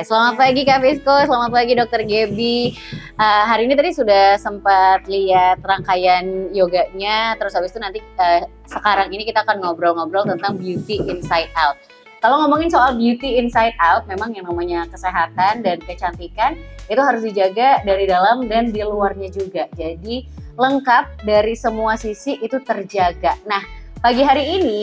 selamat pagi Kak Fisko, selamat pagi Dokter Gebi. Hari ini tadi sudah sempat lihat rangkaian yoganya, terus habis itu nanti sekarang ini kita akan ngobrol-ngobrol tentang beauty inside out. Kalau ngomongin soal beauty inside out, memang yang namanya kesehatan dan kecantikan itu harus dijaga dari dalam dan di luarnya juga. Jadi lengkap dari semua sisi itu terjaga. Nah, pagi hari ini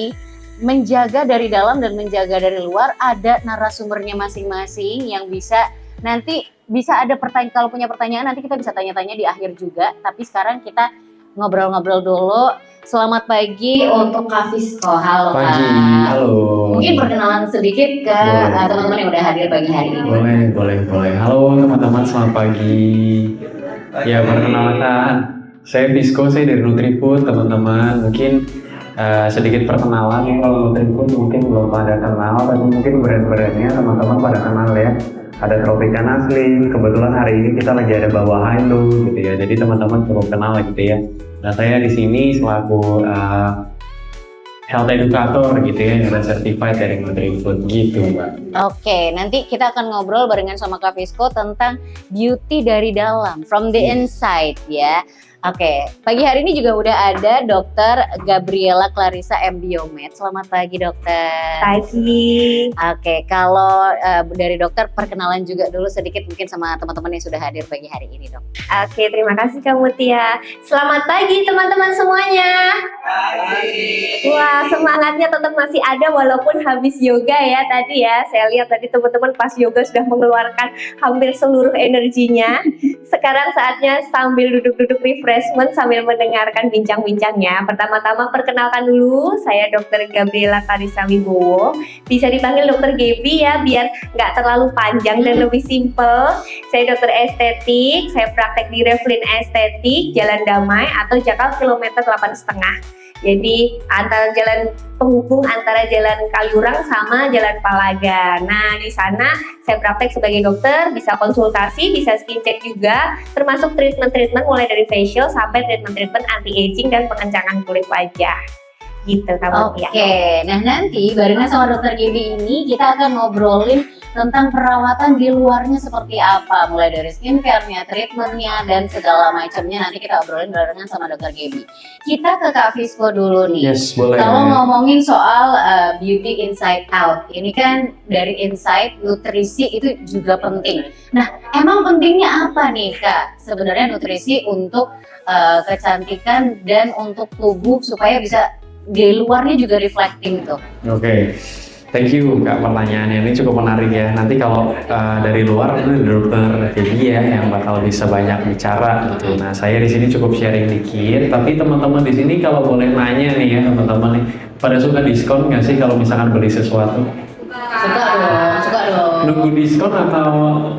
menjaga dari dalam dan menjaga dari luar ada narasumbernya masing-masing yang bisa nanti bisa ada pertanyaan, kalau punya pertanyaan nanti kita bisa tanya-tanya di akhir juga, tapi sekarang kita ngobrol-ngobrol dulu. Selamat pagi untuk Kak Fisko. Halo pagi, Kak. halo. Mungkin perkenalan sedikit ke teman-teman yang udah hadir pagi hari ini. Boleh. Halo teman-teman, selamat pagi. Ya, perkenalkan, saya Fisko, saya dari Nutrifood teman-teman. Mungkin sedikit perkenalan ya, kalau Nutrifood mungkin belum pada kenal, tapi mungkin brand-brandnya teman-teman pada kenal ya. Ada Tropicana Slim, kebetulan hari ini kita lagi ada bawa Hilo gitu ya, jadi teman-teman cukup kenal gitu ya. Nah, saya di sini selaku health educator gitu ya, yang certified dari Nutrifood gitu Mbak. Oke, nanti kita akan ngobrol barengan sama Kak Fisko tentang beauty dari dalam, from the inside ya. Oke, pagi hari ini juga udah ada Dokter Gabriela Clarissa M. Biomed. Selamat pagi dokter. Pagi. Oke, kalau dari dokter perkenalan juga dulu sedikit mungkin sama teman-teman yang sudah hadir pagi hari ini dok. Oke, terima kasih Kak Mutia. Selamat pagi teman-teman semuanya. Pagi. Wah, semangatnya tetap masih ada walaupun habis yoga ya tadi ya. Saya lihat tadi teman-teman pas yoga sudah mengeluarkan hampir seluruh energinya. Sekarang saatnya sambil duduk-duduk refreshment sambil mendengarkan bincang-bincangnya. Pertama-tama perkenalkan dulu, saya Dr. Gabriela Clarissa Wibowo. Bisa dipanggil Dr. Gebi ya, biar nggak terlalu panjang dan lebih simple. Saya dokter estetik, saya praktek di Revlin Estetik, Jalan Damai atau Jakal kilometer 8,5. Jadi antara jalan penghubung antara Jalan Kaliurang sama Jalan Palaga. Nah, di sana saya praktek sebagai dokter, bisa konsultasi, bisa skin check juga, termasuk treatment-treatment mulai dari facial sampai treatment-treatment anti-aging dan pengencangan kulit wajah. Gitu kamu ya. Oke, nah nanti barengan sama Dokter Gebi ini kita akan ngobrolin tentang perawatan di luarnya seperti apa, mulai dari skincare-nya, treatment-nya, dan segala macamnya. Nanti kita obrolin barengan sama Dokter Gebi. Kita ke Kak Fisko dulu nih. Yes, boleh. Kalau ngomongin soal beauty inside out, ini kan dari inside, nutrisi itu juga penting. Nah, emang pentingnya apa nih Kak? Sebenarnya nutrisi untuk kecantikan dan untuk tubuh supaya bisa di luarnya juga reflecting tuh. Oke. Thank you Kak, pertanyaannya ini cukup menarik ya. Nanti kalau dari luar itu dokter Debbie ya yang bakal bisa banyak bicara gitu. Nah, saya di sini cukup sharing dikit, tapi teman-teman di sini kalau boleh nanya nih ya teman-teman nih, pada suka diskon nggak sih kalau misalkan beli sesuatu? Suka dong. Nunggu diskon atau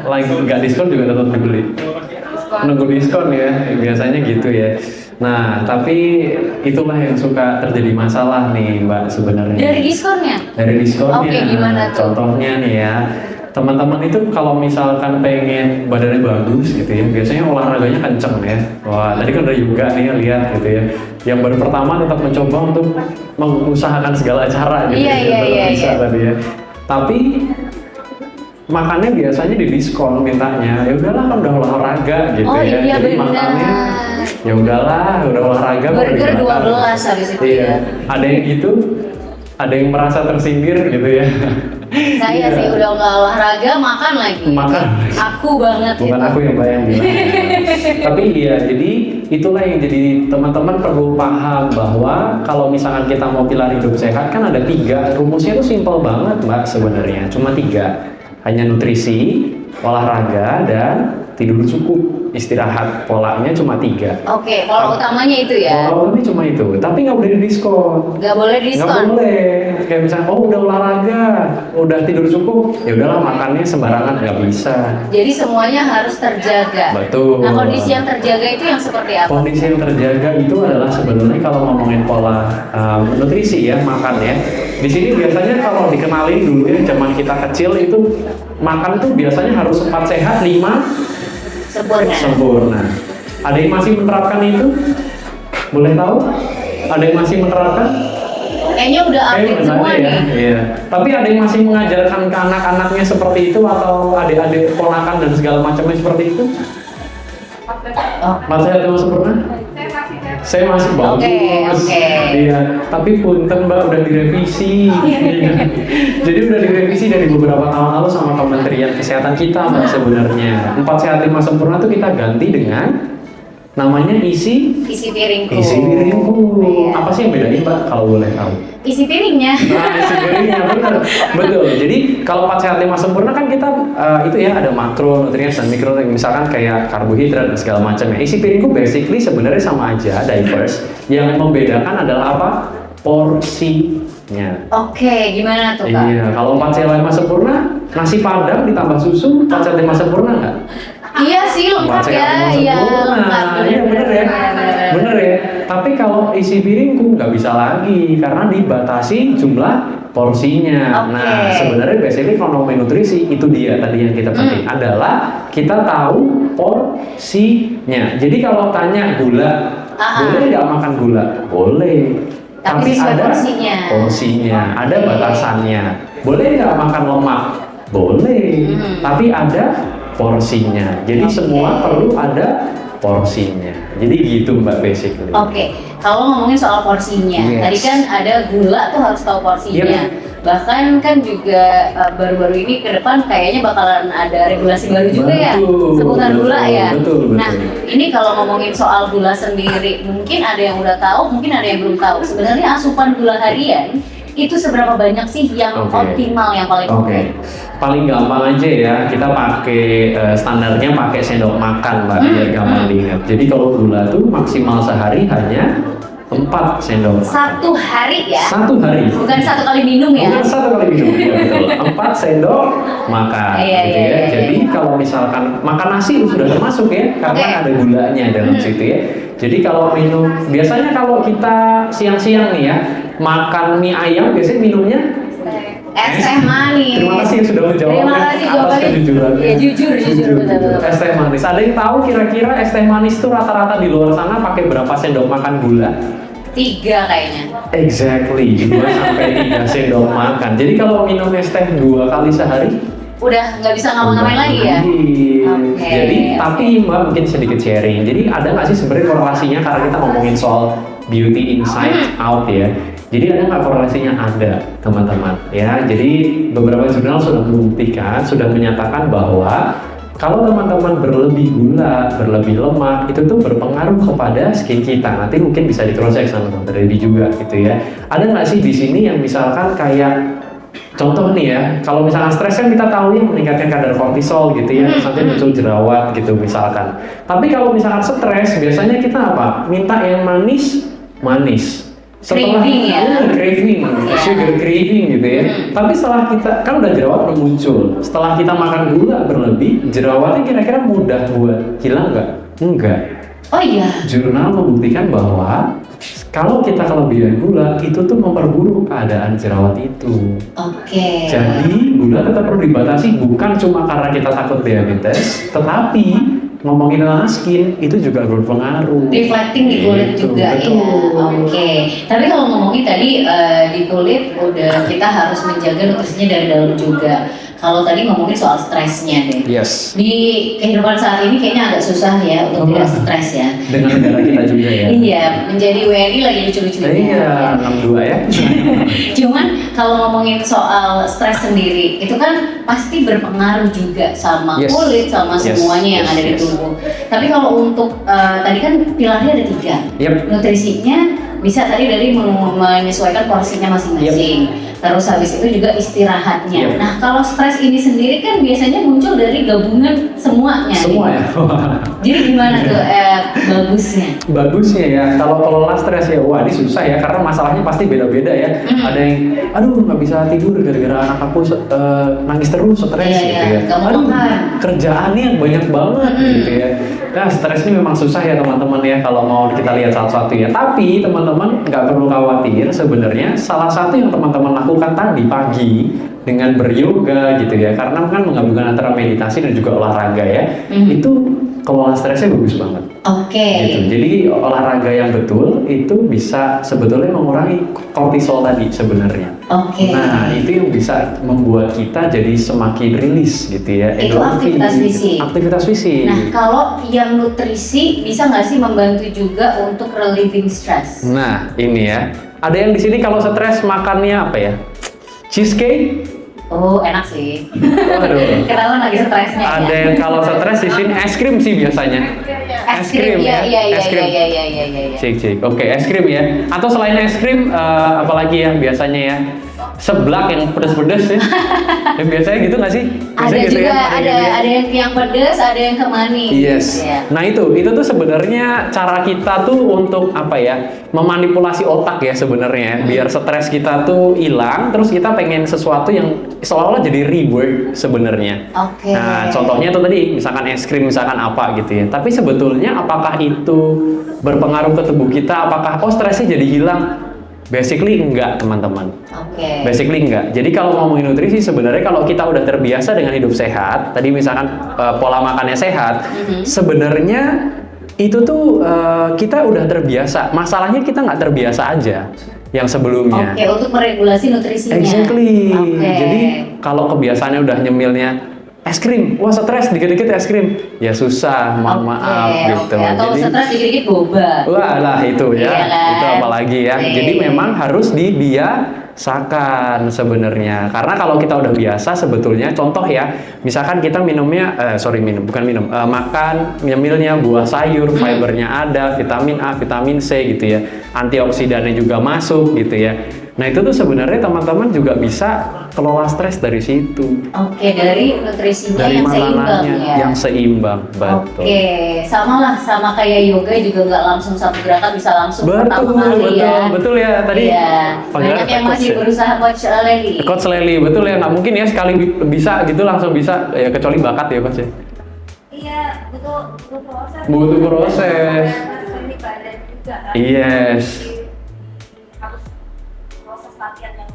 lagi nggak diskon juga tetap dibeli? Nunggu diskon ya, biasanya gitu ya. Nah, tapi itulah yang suka terjadi masalah nih Mbak sebenarnya. Dari diskonnya? Dari diskonnya. Oke, gimana tuh? Contohnya nih ya, teman-teman itu kalau misalkan pengen badannya bagus gitu ya, biasanya olahraganya kenceng ya. Wah, tadi kan udah yoga nih ya, lihat gitu ya. Yang baru pertama tetap mencoba untuk mengusahakan segala cara gitu Iya. tadi ya. Tapi makannya biasanya di diskon mintanya. Ya udahlah kan udah olahraga gitu ya. Iya, Jadi benar. makannya ya udahlah, udah olahraga Burger 12 habis itu ya. Ada yang gitu, ada yang merasa tersindir gitu ya. Saya sih udah nggak olahraga, makan lagi. Makan. Aku banget Bukan gitu. aku yang bilang. Tapi iya, jadi itulah yang jadi teman-teman perlu paham bahwa kalau misalkan kita mau pilar hidup sehat kan ada 3. Rumusnya itu simpel banget Mbak sebenarnya, cuma 3. Hanya nutrisi, olahraga, dan tidur cukup. Istirahat, polanya cuma 3. Oke, pola utamanya itu ya. Pola utamanya cuma itu, tapi nggak boleh di diskon. Nggak boleh diskon. Nggak boleh. Kayak misalnya, oh udah olahraga, udah tidur cukup, ya udahlah makannya sembarangan, nggak bisa. Jadi semuanya harus terjaga. Betul. Nah, kondisi yang terjaga itu yang seperti apa? Kondisi yang terjaga itu adalah sebenarnya kalau ngomongin pola nutrisi ya, makan ya. Di sini biasanya kalau dikenalin dulu ya, zaman kita kecil itu makan tuh biasanya harus 4 sehat, 5 sempurna. Ada yang masih menerapkan itu? Boleh tahu? Ada yang masih menerapkan? Kayaknya udah update semua ya. nih. Iya. Tapi ada yang masih mengajarkan ke anak-anaknya seperti itu atau adik-adik ponakan dan segala macamnya seperti itu? Mas Sehat dan sempurna? Saya masih bagus. Oke. Iya. Tapi punten Mbak udah direvisi. Iya. Jadi udah direvisi dari beberapa tahun lalu sama Kementerian Kesehatan kita Mbak sebenarnya. 4 Sehat 5 Sempurna itu kita ganti dengan namanya isi Isi piringku. Iya. Apa sih yang bedain Mbak kalau boleh tahu? Isi piringnya. Nah, isi piringnya benar. Betul. Jadi kalau 4 Sehat 5 Sempurna kan kita itu ya ada makro, nutrien dan mikro, misalkan kayak karbohidrat dan segala macamnya. Isi piringku basically sebenarnya sama aja, diverse. Yang membedakan adalah apa? Porsinya. Oke, gimana tuh Kak? Iya, kalau 4 Sehat 5 Sempurna, nasi padang ditambah susu, 4 Sehat 5 Sempurna nggak? Iya sih, lengkap ya. Iya, lengkap. Iya bener ya. Bener ya. Tapi kalau isi piringku nggak bisa lagi karena dibatasi jumlah porsinya. Oke. Nah, sebenarnya basically ekonomi nutrisi itu dia tadi yang kita penting adalah kita tahu porsinya. Jadi kalau tanya gula, boleh nggak makan gula? Boleh. Tapi sesuai porsinya. Ada batasannya. Boleh nggak makan lemak? Boleh. Tapi ada porsinya. Jadi semua perlu ada porsinya. Jadi gitu Mbak basically. Oke, kalau ngomongin soal porsinya, Yes. tadi kan ada gula tuh harus tahu porsinya. Yep. Bahkan kan juga baru-baru ini ke depan kayaknya bakalan ada regulasi baru juga ya seputar gula ya. Betul. Nah, ini kalau ngomongin soal gula sendiri, mungkin ada yang udah tahu, mungkin ada yang belum tahu. Sebenarnya asupan gula harian itu seberapa banyak sih yang optimal, yang paling oke? Paling gampang aja ya, kita pakai standarnya pakai sendok makan Mbak, biar gampang diingat. Jadi kalau gula tuh maksimal sehari hanya 4 sendok makan. Satu hari ya? Satu hari. Bukan satu kali minum ya? Bukan satu kali minum, ya betul. 4 sendok makan, Iya, gitu ya. Jadi kalau misalkan makan nasi sudah termasuk ya, karena ada gulanya dalam situ ya. Jadi kalau minum, biasanya kalau kita siang-siang nih ya, makan mie ayam biasanya minumnya Es teh manis. Terima kasih yang sudah menjawab Terima kasih atas jawabannya. kejujurannya. Ya, jujur, betul. Es teh manis. Ada yang tahu kira-kira es teh manis itu rata-rata di luar sana pakai berapa sendok makan gula? 3 kayaknya. Exactly, 2 sampai 3 sendok makan. Jadi kalau minum es teh 2 kali sehari, Udah nggak bisa ngapa-ngapain lagi ya? Oke. Jadi, tapi Mbak mungkin sedikit sharing. Jadi ada nggak sih sebenarnya korelasinya karena kita ngomongin soal beauty inside out ya. Jadi ada nggak korelasinya? Ada, teman-teman. Ya, jadi beberapa jurnal sudah membuktikan, sudah menyatakan bahwa kalau teman-teman berlebih gula, berlebih lemak, itu tuh berpengaruh kepada skin kita. Nanti mungkin bisa di cross check sama dokter Debbie juga, gitu ya. Ada nggak sih di sini yang misalkan kayak contoh nih ya, kalau misalkan stres kan kita tahu ya meningkatkan kadar kortisol gitu ya, terus nanti muncul jerawat gitu misalkan. Tapi kalau misalkan stres, biasanya kita apa? Minta yang manis. Craving ya? Craving, sugar craving gitu ya. Tapi setelah kita, kan udah jerawat udah muncul. Setelah kita makan gula berlebih, jerawatnya kira-kira mudah buat hilang nggak? Enggak. Oh iya. Jurnal membuktikan bahwa kalau kita kelebihan gula, itu tuh memperburuk keadaan jerawat itu. Oke. Jadi gula tetap perlu dibatasi, bukan cuma karena kita takut diabetes, tetapi ngomongin tentang skin itu juga berpengaruh. Reflecting di kulit Gitu, juga betul. ya. Oke. Tapi kalau ngomongin tadi di kulit udah kita harus menjaga nutrisinya dari dalam juga. Kalau tadi ngomongin soal stresnya deh. Yes. Di kehidupan saat ini kayaknya agak susah ya untuk tidak stres ya. Dengan negara kita juga ya. Iya, menjadi WNI lagi lucu-lucunya. Iya, 62 ya. Cuman kalau ngomongin soal stres sendiri, itu kan pasti berpengaruh juga sama Yes. kulit, sama Yes. semuanya yang Yes. ada di Yes. tubuh. Tapi kalau untuk tadi kan pilarnya ada 3. Yep. Nutrisinya bisa tadi dari menyesuaikan porsinya masing-masing. Terus habis itu juga istirahatnya. Yep. Nah kalau stres ini sendiri kan biasanya muncul dari gabungan semuanya. Semua ya. Jadi gimana tuh bagusnya? Bagusnya ya, kalau kelola stres ya, wah ini susah ya, karena masalahnya pasti beda-beda ya. Ada yang, aduh nggak bisa tidur gara-gara anak aku nangis terus, stres Iya, gitu iya. ya. Kamu Aduh, makan. kerjaannya banyak banget gitu ya. Nah, stres ini memang susah ya teman-teman ya, kalau mau kita lihat satu-satu ya. Tapi teman-teman nggak perlu khawatir, sebenarnya salah satu yang teman-teman lakukan tadi pagi dengan beryoga gitu ya, karena kan menggabungkan antara meditasi dan juga olahraga ya, itu kelola stresnya bagus banget. Oke. Gitu. Jadi olahraga yang betul itu bisa sebetulnya mengurangi kortisol tadi sebenarnya. Oke. Nah, itu yang bisa membuat kita jadi semakin rilis gitu ya. Itu endorfin, aktivitas fisik. Aktivitas fisik. Nah, kalau yang nutrisi bisa nggak sih membantu juga untuk relieving stress? Nah, ini ya. Ada yang di sini kalau stres makannya apa ya? Cheesecake? Oh, enak sih. Waduh. Ketahuan lagi stresnya. Ada ya? yang kalau stres di sini es krim sih biasanya. Es krim, ya. iya. Es krim. Iya. Cik. Oke, es krim ya. Atau selain es krim, apalagi ya biasanya ya? Seblak yang pedes-pedes ya. Ya biasanya gitu nggak sih? Ada Biasanya gitu juga, ya? ada yang pedas, ada yang ke manis. Yes. Ya. Nah itu tuh sebenarnya cara kita tuh untuk apa ya? Memanipulasi otak ya sebenarnya. Biar stres kita tuh hilang, terus kita pengen sesuatu yang seolah-olah jadi reward sebenarnya. Oke. Nah, contohnya tuh tadi, misalkan es krim, misalkan apa gitu ya. Tapi sebetulnya apakah itu berpengaruh ke tubuh kita? Apakah stresnya jadi hilang? Basically enggak, teman-teman. Oke. Basically enggak. Jadi kalau ngomongin nutrisi sebenarnya kalau kita udah terbiasa dengan hidup sehat, tadi misalkan pola makannya sehat, sebenarnya itu tuh kita udah terbiasa. Masalahnya kita nggak terbiasa aja yang sebelumnya. Oke, untuk meregulasi nutrisinya. Exactly. Oke. Jadi kalau kebiasaannya udah nyemilnya es krim, wah stres dikit-dikit es krim, ya susah, mohon maaf gitu. Oke. Atau Jadi, stres dikit-dikit boba. wah lah itu ya, Iya kan? itu apalagi ya. Oke. Jadi memang harus dibiasakan sebenarnya. Karena kalau kita udah biasa sebetulnya, contoh ya, misalkan kita makan nyemilnya buah sayur, fibernya ada, vitamin A, vitamin C gitu ya, antioksidannya juga masuk gitu ya. Nah itu tuh sebenarnya teman-teman juga bisa kelola stres dari situ. Oke, dari nutrisinya Dari yang seimbang makanannya ya. yang seimbang, betul. Oke, sama kayak yoga juga nggak langsung satu gerakan bisa langsung pertama kali ya. Betul ya. Tadi Iya. panggilannya Banyak yang coach masih ya. berusaha coach Lely. Coach Lely, betul ya, nggak mungkin ya sekali bisa gitu langsung bisa ya, kecuali bakat ya coach ya. Iya, butuh proses. Butuh proses. Ini badan juga kan. Yes. Harus proses latihan yang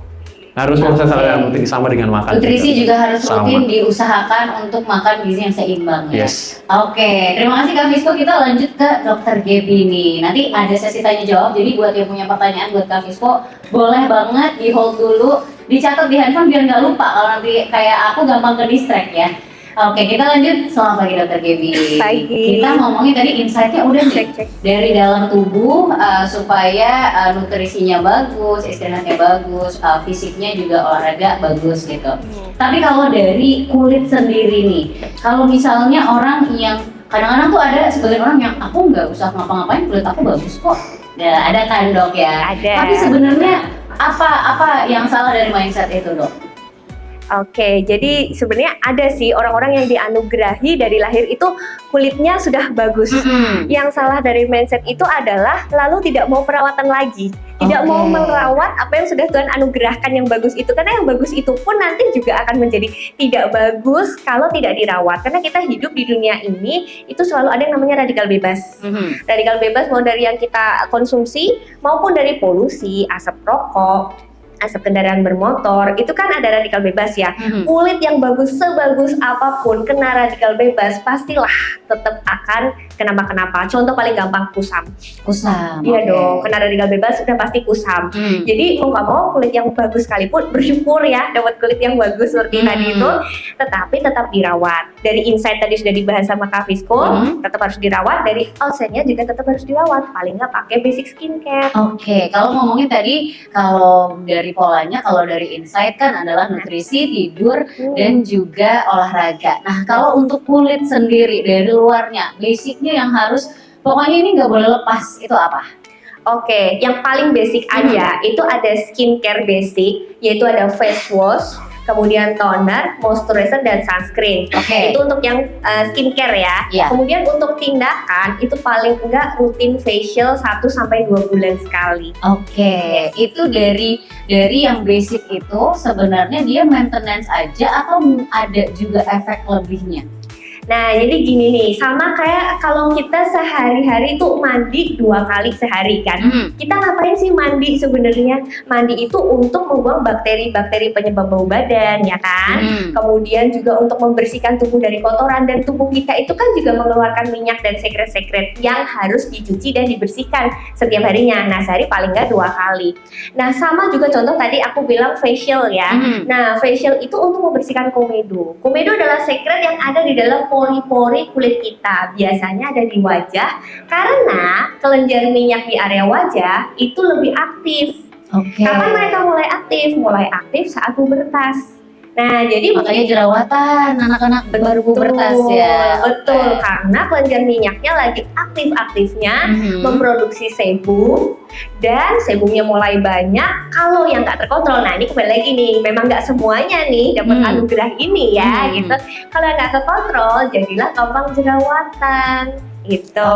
Harus proses yang penting sama dengan makan. Nutrisi juga harus Sama. rutin diusahakan untuk makan gizi yang seimbang ya. Yes. Oke, terima kasih Kak Fisco. Kita lanjut ke Dokter Gaby nih. Nanti ada sesi tanya jawab. Jadi buat yang punya pertanyaan buat Kak Fisco, boleh banget di hold dulu, dicatat di handphone biar nggak lupa. Kalau nanti kayak aku gampang ke distract ya. Oke, kita lanjut. Selamat pagi Dokter Gaby. Pagi. Kita ngomongin tadi insight-nya udah nih. Cek. Dari dalam tubuh supaya nutrisinya bagus, istirahatnya bagus, fisiknya juga olahraga bagus gitu. Tapi kalau dari kulit sendiri nih, kalau misalnya orang yang kadang-kadang tuh ada sebagian orang yang aku nggak usah ngapa-ngapain kulit aku bagus kok. Ya, ada kan dok ya. Ada. Tapi sebenarnya apa yang salah dari mindset itu dok? Oke, jadi sebenarnya ada sih orang-orang yang dianugerahi dari lahir itu kulitnya sudah bagus. Yang salah dari mindset itu adalah lalu tidak mau perawatan lagi, tidak mau Oke. merawat apa yang sudah Tuhan anugerahkan yang bagus itu, karena yang bagus itu pun nanti juga akan menjadi tidak bagus kalau tidak dirawat. Karena kita hidup di dunia ini itu selalu ada yang namanya radikal bebas. Radikal bebas mau dari yang kita konsumsi maupun dari polusi, asap rokok, asap kendaraan bermotor, itu kan ada radikal bebas ya. Kulit yang bagus sebagus apapun kena radikal bebas pastilah tetap akan kenapa-kenapa. Contoh paling gampang kusam. Kusam. Iya oke. dong, kena radikal bebas udah pasti kusam. Jadi mau nggak mau kulit yang bagus sekalipun bersyukur ya dapat kulit yang bagus seperti tadi itu, tetapi tetap dirawat. Dari insight tadi sudah dibahas sama Kak Fisco, tetap harus dirawat. Dari outside-nya juga tetap harus dirawat. Paling nggak pakai basic skincare. Oke, kalau ngomongin tadi, kalau dari polanya, kalau dari insight kan adalah nutrisi, tidur, dan juga olahraga. Nah, kalau untuk kulit sendiri dari luarnya, basicnya yang harus, pokoknya ini nggak boleh lepas, itu apa? Oke, yang paling basic aja itu ada skincare basic, yaitu ada face wash, kemudian toner, moisturizer, dan sunscreen. Oke. Itu untuk yang skincare ya. Iya. Kemudian untuk tindakan itu paling enggak rutin facial 1-2 bulan sekali. Oke, itu dari yang basic itu sebenarnya dia maintenance aja atau ada juga efek lebihnya? Nah, jadi gini nih, sama kayak kalau kita sehari-hari tuh mandi 2 kali sehari kan. Kita ngapain sih mandi sebenarnya? Mandi itu untuk membuang bakteri-bakteri penyebab bau badan, ya kan? Kemudian juga untuk membersihkan tubuh dari kotoran, dan tubuh kita itu kan juga mengeluarkan minyak dan sekret-sekret yang harus dicuci dan dibersihkan setiap harinya. Nah, sehari paling nggak 2 kali. Nah, sama juga contoh tadi aku bilang facial ya. Nah, facial itu untuk membersihkan komedo. Komedo adalah sekret yang ada di dalam pori-pori kulit kita, biasanya ada di wajah, karena kelenjar minyak di area wajah itu lebih aktif. Kapan mereka mulai aktif? Mulai aktif saat pubertas. Nah, jadi makanya jerawatan anak-anak baru pubertas ya. Betul, karena kelenjar minyaknya lagi aktif-aktifnya memproduksi sebum, dan sebumnya mulai banyak. Kalau yang nggak terkontrol, nah ini kembali lagi nih, memang nggak semuanya nih dapat anugerah ini ya, gitu. Kalau nggak terkontrol, jadilah gampang jerawatan. Gitu.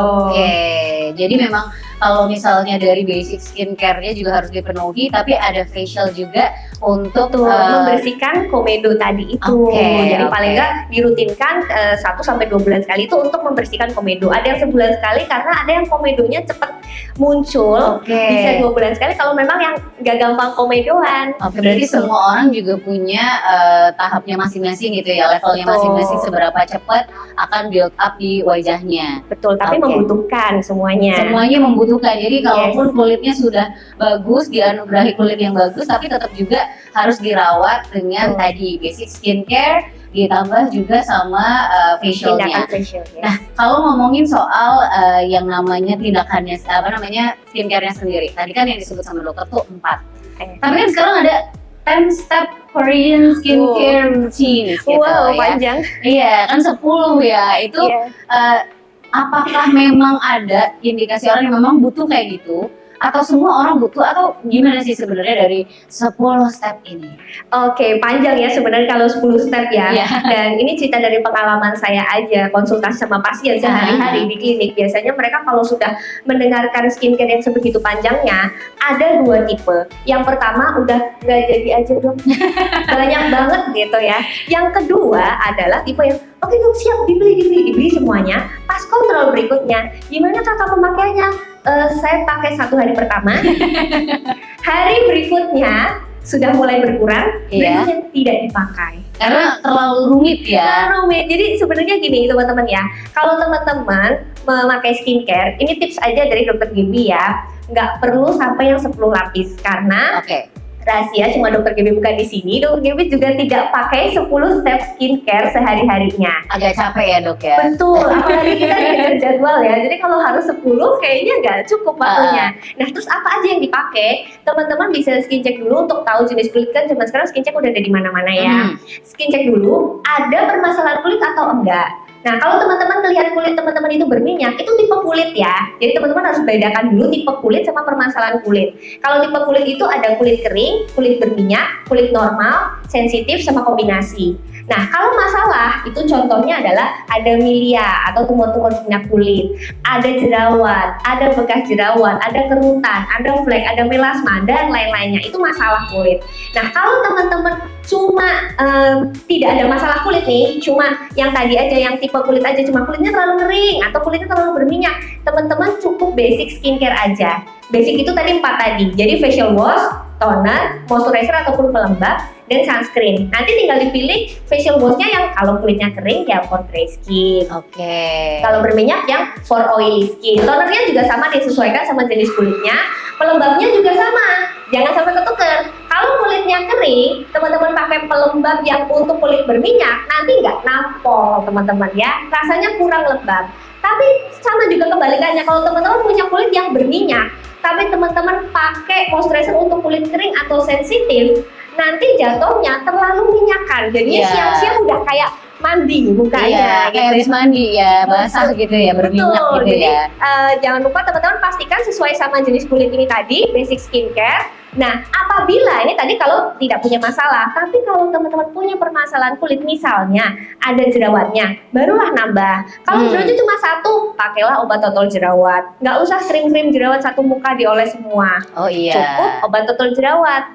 Jadi memang kalau misalnya dari basic skincare-nya juga harus dipenuhi, tapi ada facial juga untuk membersihkan komedo tadi itu. Jadi paling nggak dirutinkan 1-2 bulan sekali itu untuk membersihkan komedo. Ada yang sebulan sekali karena ada yang komedonya cepat muncul, bisa 2 bulan sekali kalau memang yang nggak gampang komedoan. Berarti semua orang juga punya tahapnya masing-masing gitu ya, levelnya masing-masing, seberapa cepat akan build up di wajahnya. Betul, tapi membutuhkan semuanya. Semuanya membutuhkan. Jadi kalaupun kulitnya sudah bagus, dianugerahi kulit yang bagus, tapi tetap juga harus dirawat dengan tadi basic skincare, ditambah juga sama facialnya. Nah, kalau ngomongin soal yang namanya tindakannya, skincare-nya sendiri. Tadi kan yang disebut sama dokter tuh 4. Tapi kan sekarang ada 10 step Korean skincare routine gitu ya. Panjang. Iya, kan 10 ya. Itu apakah memang ada indikasi orang yang memang butuh kayak gitu? Atau semua orang butuh, atau gimana sih sebenarnya dari 10 step ini? Panjang ya sebenarnya kalau 10 step ya. Dan ini cerita dari pengalaman saya aja, konsultasi sama pasien sehari-hari di klinik. Biasanya mereka kalau sudah mendengarkan skincare yang sebegitu panjangnya, ada 2 tipe. Yang pertama udah nggak jadi aja dong, banyak banget gitu ya. Yang kedua adalah tipe yang oke dong, siap, dibeli semuanya. Pas kontrol berikutnya, gimana kakak pemakaiannya? Saya pakai 1 hari pertama, hari berikutnya sudah mulai berkurang, berikutnya tidak dipakai. Karena terlalu rumit ya. Terlalu rumit. Jadi sebenarnya gini teman-teman ya, kalau teman-teman memakai skincare, ini tips aja dari dokter Gibi ya, nggak perlu sampai yang 10 lapis, karena rahasia cuma dokter Gibi bukan di sini. Dokter Gibi juga tidak pakai 10 step skincare sehari-harinya. Agak capek ya dok ya. Betul, apalagi kita dikejar jadwal ya. Jadi kalau harus 10 kayaknya nggak cukup waktunya. Nah, terus apa aja yang dipakai? Teman-teman bisa skin check dulu untuk tahu jenis kulit kan. Zaman sekarang skin check udah ada di mana-mana ya. Skin check dulu, ada permasalahan kulit atau enggak. Nah, kalau teman-teman melihat kulit teman-teman itu berminyak, itu tipe kulit ya. Jadi teman-teman harus bedakan dulu tipe kulit sama permasalahan kulit. Kalau tipe kulit itu ada kulit kering, kulit berminyak, kulit normal, sensitif, sama kombinasi. Nah, kalau masalah itu contohnya adalah ada milia atau tumor-tumor minyak kulit, ada jerawat, ada bekas jerawat, ada kerutan, ada flek, ada melasma, dan lain-lainnya. Itu masalah kulit. Nah, kalau teman-teman cuma tidak ada masalah kulit nih, cuma yang tadi aja, yang tipe kulit aja, cuma kulitnya terlalu kering atau kulitnya terlalu berminyak, teman-teman cukup basic skincare aja. Basic itu tadi 4 tadi, jadi facial wash, toner, moisturizer ataupun pelembab, dan sunscreen. Nanti tinggal dipilih facial washnya yang kalau kulitnya kering ya for dry skin. Kalau berminyak yang for oily skin. Tonernya juga sama, disesuaikan sama jenis kulitnya. Pelembabnya juga sama, jangan sampai ketuker. Kalau kulitnya kering, teman-teman pakai pelembab yang untuk kulit berminyak, nanti nggak nampol teman-teman ya. Rasanya kurang lembab. Tapi sama juga kebalikannya, kalau teman-teman punya kulit yang berminyak, tapi teman-teman pakai moisturizer untuk kulit kering atau sensitif, nanti jatuhnya terlalu minyakan. Jadinya siang-siang udah kayak mandi mukanya, kayak habis mandi ya, basah gitu ya, berminyak gitu. Jadi, ya. Jangan lupa teman-teman pastikan sesuai sama jenis kulit ini tadi, basic skincare. Nah, apabila ini tadi kalau tidak punya masalah, tapi kalau teman-teman punya permasalahan kulit, misalnya ada jerawatnya, barulah nambah. Kalau jerawatnya cuma 1, pakailah obat totol jerawat. Nggak usah krim-krim jerawat satu muka dioles semua. Cukup obat totol jerawat.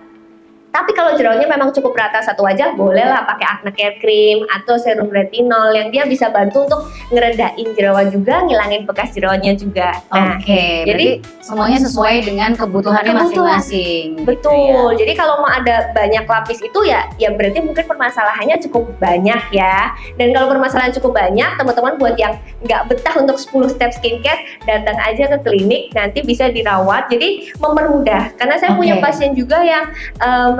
Tapi kalau jerawatnya memang cukup rata satu wajah, bolehlah pakai acne care cream atau serum retinol yang dia bisa bantu untuk ngeredain jerawat juga, ngilangin bekas jerawatnya juga. Nah, Oke, jadi berarti semuanya sesuai dengan kebutuhannya Kebutuhan. masing-masing. betul. Gitu Jadi kalau mau ada banyak lapis itu ya berarti mungkin permasalahannya cukup banyak ya. Dan kalau permasalahan cukup banyak, teman-teman buat yang nggak betah untuk 10 step skincare, datang aja ke klinik, nanti bisa dirawat. Jadi mempermudah. Karena saya punya Oke. pasien juga yang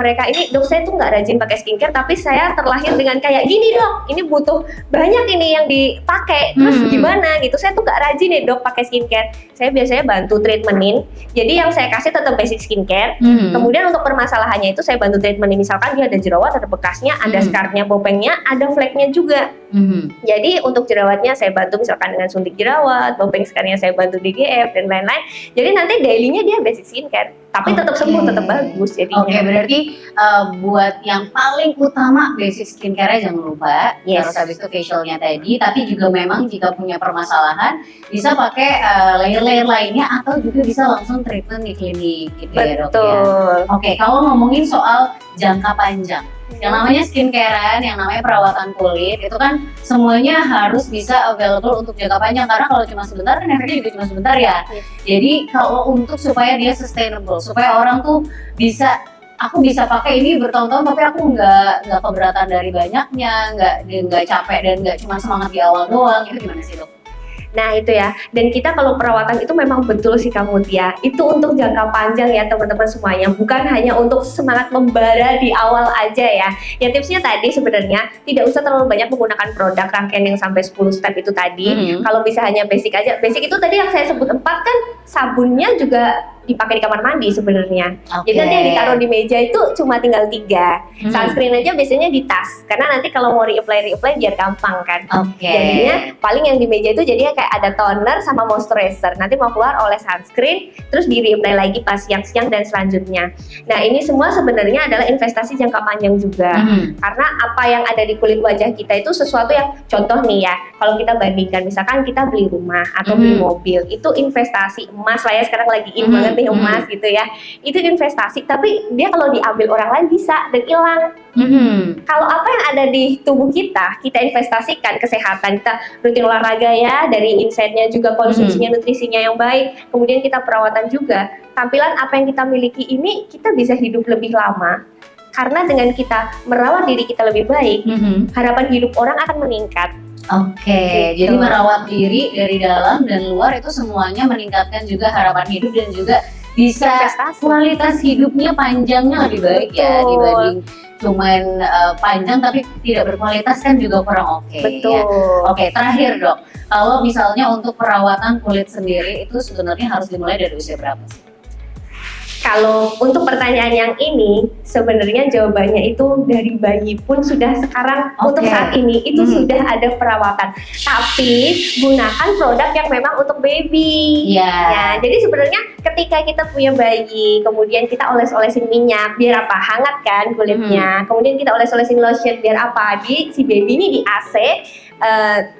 mereka ini, dok saya tuh nggak rajin pakai skincare, tapi saya terlahir dengan kayak gini dok, ini butuh banyak ini yang dipakai, terus gimana gitu, saya tuh nggak rajin nih dok pakai skincare. Saya biasanya bantu treatmentin, jadi yang saya kasih tetap basic skincare. Kemudian untuk permasalahannya itu saya bantu treatmentin, misalkan dia ada jerawat, ada bekasnya, ada scarnya, bopengnya, ada fleknya juga. Jadi untuk jerawatnya saya bantu misalkan dengan suntik jerawat, bopeng scarnya saya bantu DGF dan lain-lain. Jadi nanti dailynya dia basic skincare, tapi tetap sembuh, tetap bagus jadinya. Oke, berarti buat yang paling utama basic skincare-nya jangan lupa. Yes. Terus habis itu facialnya tadi, tapi juga memang jika punya permasalahan bisa pakai layer-layer lainnya atau juga bisa langsung treatment di klinik gitu ya dok ya. Betul. Oke, kalau ngomongin soal jangka panjang, yang namanya skincarean, yang namanya perawatan kulit itu kan semuanya harus bisa available untuk jangka panjang, karena kalau cuma sebentar kan efeknya juga cuma sebentar ya. Yes. Jadi kalau untuk supaya dia sustainable, supaya orang tuh bisa, aku bisa pakai ini bertahun-tahun tapi aku nggak keberatan dari banyaknya, nggak capek dan nggak cuma semangat di awal doang, itu gimana sih dok? Nah itu ya, dan kita kalau perawatan itu memang betul sih Kak Mutia, itu untuk jangka panjang ya teman-teman semuanya, bukan hanya untuk semangat membara di awal aja ya. Ya tipsnya tadi sebenarnya tidak usah terlalu banyak menggunakan produk rangkaian yang sampai 10 step itu tadi. Kalau bisa hanya basic aja, basic itu tadi yang saya sebut 4 kan, sabunnya juga dipakai di kamar mandi sebenarnya. Jadi nanti yang ditaruh di meja itu cuma tinggal 3. Sunscreen aja biasanya di tas, karena nanti kalau mau reapply biar gampang kan. Jadinya paling yang di meja itu jadinya kayak ada toner sama moisturizer. Nanti mau keluar oleh sunscreen, terus di reapply lagi pas siang-siang dan selanjutnya. Nah ini semua sebenarnya adalah investasi jangka panjang juga. Karena apa yang ada di kulit wajah kita itu sesuatu yang, contoh nih ya, kalau kita bandingkan misalkan kita beli rumah atau beli mobil, itu investasi. Emas lah ya, sekarang lagi in banget nih emas gitu ya, itu investasi, tapi dia kalau diambil orang lain bisa dan hilang. Kalau apa yang ada di tubuh kita investasikan, kesehatan kita, rutin olahraga ya, dari insight-nya juga konsumsinya, nutrisinya yang baik, kemudian kita perawatan juga, tampilan apa yang kita miliki ini kita bisa hidup lebih lama. Karena dengan kita merawat diri kita lebih baik, harapan hidup orang akan meningkat. Oke, Gitu. jadi merawat diri dari dalam dan luar itu semuanya meningkatkan juga harapan hidup dan juga bisa Investasi. kualitas hidupnya panjangnya lebih baik ya, Betul. dibanding cuman panjang tapi tidak berkualitas kan juga kurang oke. Betul. Ya. Oke, terakhir dok, kalau misalnya untuk perawatan kulit sendiri itu sebenarnya harus dimulai dari usia berapa sih? Kalau untuk pertanyaan yang ini, sebenarnya jawabannya itu dari bayi pun sudah sekarang. Untuk saat ini itu sudah ada perawatan. Tapi gunakan produk yang memang untuk baby. Iya. Ya, jadi sebenarnya ketika kita punya bayi, kemudian kita oles-olesin minyak, biar apa? Hangat kan kulitnya. Kemudian kita oles-olesin lotion, biar apa? Si baby ini di AC.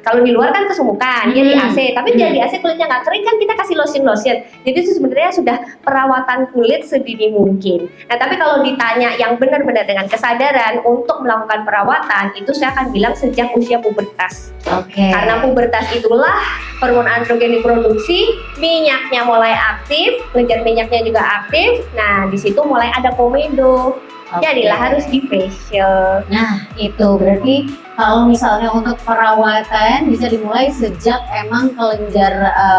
Kalau di luar kan kesumukan, dia di AC, tapi dia di AC kulitnya nggak kering kan kita kasih lotion. Jadi itu sebenarnya sudah perawatan kulit sedini mungkin. Nah tapi kalau ditanya yang benar-benar dengan kesadaran untuk melakukan perawatan, itu saya akan bilang sejak usia pubertas. Karena pubertas itulah hormon androgen diproduksi, minyaknya mulai aktif, kelenjar minyaknya juga aktif. Nah di situ mulai ada komedo. Jadilah harus di facial. Nah itu berarti kalau misalnya untuk perawatan bisa dimulai sejak emang kelenjar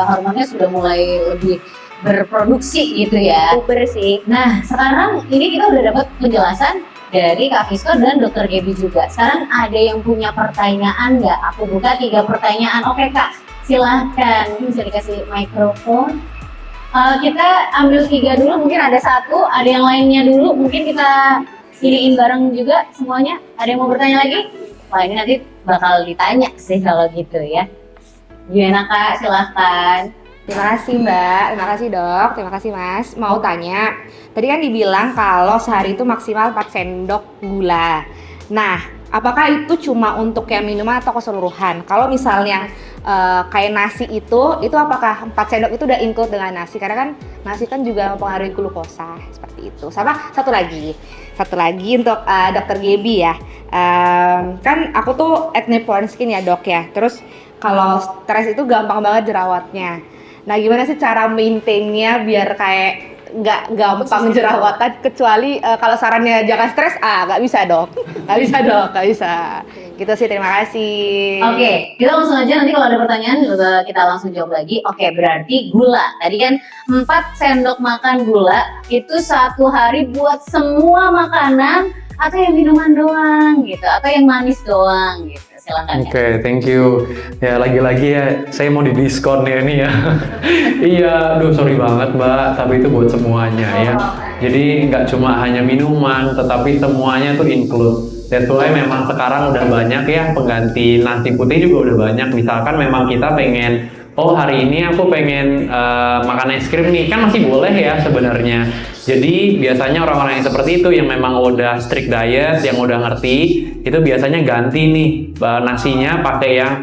hormonnya sudah mulai lebih berproduksi gitu ya. Puber sih. Nah sekarang ini kita udah dapat penjelasan dari Kak Fisko dan Dr. Gaby juga. Sekarang ada yang punya pertanyaan nggak? Aku buka 3 pertanyaan. Oke Kak, silahkan. Ini bisa dikasih mikrofon. Kita ambil 3 dulu, mungkin ada 1, ada yang lainnya dulu, mungkin kita iniin bareng juga semuanya. Ada yang mau bertanya lagi? Wah ini nanti bakal ditanya sih kalau gitu ya. Gimana Kak, silahkan. Terima kasih Mbak, terima kasih Dok, terima kasih Mas. Mau tanya, tadi kan dibilang kalau sehari itu maksimal 4 sendok gula. Nah, apakah itu cuma untuk yang minuman atau keseluruhan? Kalau misalnya kayak nasi itu apakah 4 sendok itu udah include dengan nasi? Karena kan nasi kan juga mempengaruhi glukosa seperti itu. Sama satu lagi, Satu lagi untuk Dokter Gebi ya. Kan aku tuh acne prone skin ya dok ya. Terus kalau stres itu gampang banget jerawatnya. Nah gimana sih cara maintainnya biar kayak nggak gampang jerawatan, kecuali kalau sarannya jangan stres, nggak bisa dok, nggak bisa. Gitu sih, terima kasih. Oke, kita langsung aja, nanti kalau ada pertanyaan kita langsung jawab lagi. Oke, berarti gula. Tadi kan 4 sendok makan gula itu 1 hari buat semua makanan atau yang minuman doang gitu, atau yang manis doang gitu. Silakan. Oke, thank you. Ya lagi-lagi ya, saya mau didiskon ya ini ya. Iya, aduh sorry banget Mbak, tapi itu buat semuanya ya. Jadi nggak cuma hanya minuman, tetapi semuanya tuh include. That's why memang sekarang udah banyak ya pengganti nasi putih juga udah banyak. Misalkan memang kita pengen, oh hari ini aku pengen makan es krim nih, kan masih boleh ya sebenarnya. Jadi biasanya orang-orang yang seperti itu yang memang udah strict diet, yang udah ngerti, itu biasanya ganti nih nasinya pakai yang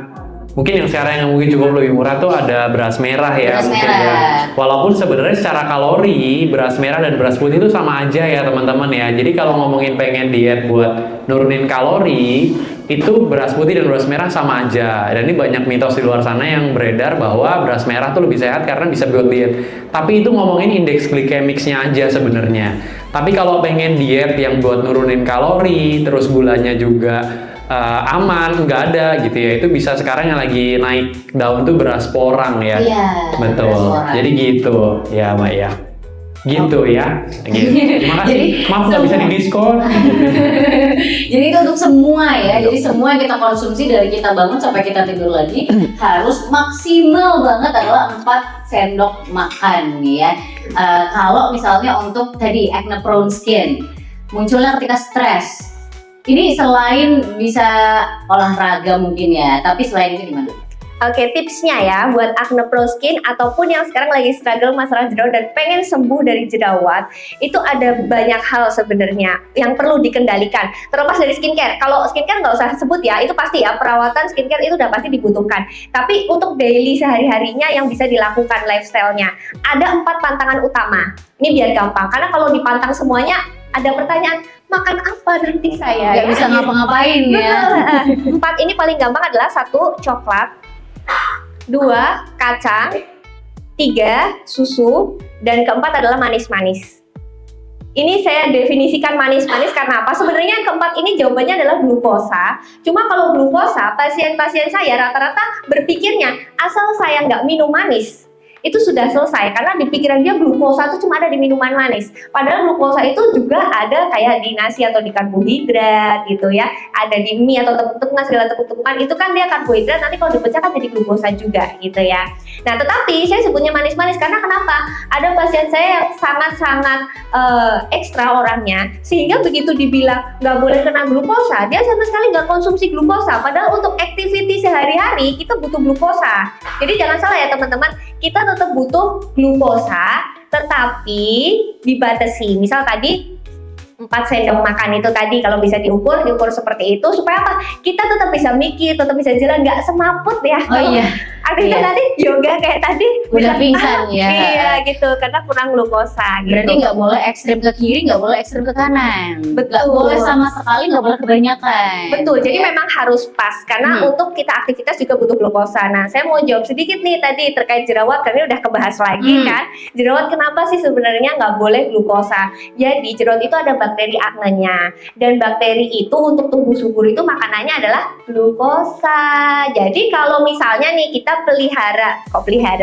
mungkin yang sekarang yang mungkin cukup lebih murah tuh ada beras merah ya. Beras mungkin merah. ya. Walaupun sebenarnya secara kalori beras merah dan beras putih itu sama aja ya teman-teman ya. Jadi kalau ngomongin pengen diet buat nurunin kalori, itu beras putih dan beras merah sama aja. Dan ini banyak mitos di luar sana yang beredar bahwa beras merah tuh lebih sehat karena bisa buat diet. Tapi itu ngomongin indeks glikemiknya aja sebenarnya. Tapi kalau pengen diet yang buat nurunin kalori, terus gulanya juga aman, nggak ada gitu ya, itu bisa sekarang yang lagi naik daun tuh beras porang ya. Iya, betul. beras porang. Jadi gitu ya Mbak ya. Gitu ya. Gitu. Terima kasih. Jadi, Maaf nggak bisa didiskon. Jadi itu untuk semua ya. Jadi semua yang kita konsumsi dari kita bangun sampai kita tidur lagi harus maksimal banget adalah 4 sendok makan ya. Kalau misalnya untuk tadi acne prone skin munculnya ketika stres. Ini selain bisa olahraga mungkin ya, tapi selain itu gimana? Oke, tipsnya ya buat acne prone skin ataupun yang sekarang lagi struggle masalah jerawat dan pengen sembuh dari jerawat, itu ada banyak hal sebenarnya yang perlu dikendalikan. Terlepas dari skincare, kalau skincare nggak usah sebut ya, itu pasti ya perawatan skincare itu udah pasti dibutuhkan. Tapi untuk daily sehari-harinya yang bisa dilakukan lifestyle-nya, ada 4 pantangan utama. Ini biar gampang, karena kalau dipantang semuanya ada pertanyaan, makan apa nanti saya? Nggak bisa ngapa-ngapain ya. Betul. 4 ini paling gampang adalah 1 coklat, 2 kacang, 3 susu, dan keempat adalah manis-manis. Ini saya definisikan manis-manis karena apa? Sebenarnya yang keempat ini jawabannya adalah glukosa. Cuma kalau glukosa, pasien-pasien saya rata-rata berpikirnya asal saya nggak minum manis, itu sudah selesai, karena di pikiran dia glukosa itu cuma ada di minuman manis. Padahal glukosa itu juga ada kayak di nasi atau di karbohidrat gitu ya. Ada di mie atau tepung-tepungan, segala tepung-tepungan itu kan dia karbohidrat, nanti kalau dipecah kan jadi glukosa juga gitu ya. Nah tetapi saya sebutnya manis-manis karena kenapa? Ada pasien saya yang sangat-sangat ekstra orangnya, sehingga begitu dibilang nggak boleh kena glukosa, dia sama sekali nggak konsumsi glukosa. Padahal untuk activity sehari-hari kita butuh glukosa. Jadi jangan salah ya teman-teman, kita tetap butuh glukosa, tetapi dibatasi. Misal tadi 4 sendok makan itu tadi kalau bisa diukur seperti itu supaya apa? Kita tetap bisa mikir, tetap bisa jalan, nggak semaput ya. Oh iya. Aktivitas tadi yoga kayak tadi Udah pingsan ya. Iya gitu, karena kurang glukosa. Berarti gitu. nggak boleh ekstrim ke kiri, nggak boleh ekstrim ke kanan. Betul. Nggak boleh sama sekali, nggak boleh kebanyakan. Betul, jadi memang harus pas karena untuk kita aktivitas juga butuh glukosa. Nah, saya mau jawab sedikit nih tadi terkait jerawat karena udah kebahas lagi kan. Jerawat kenapa sih sebenarnya nggak boleh glukosa? Jadi jerawat itu ada bakteri aknenya dan bakteri itu untuk tumbuh subur itu makanannya adalah glukosa. Jadi kalau misalnya nih kita pelihara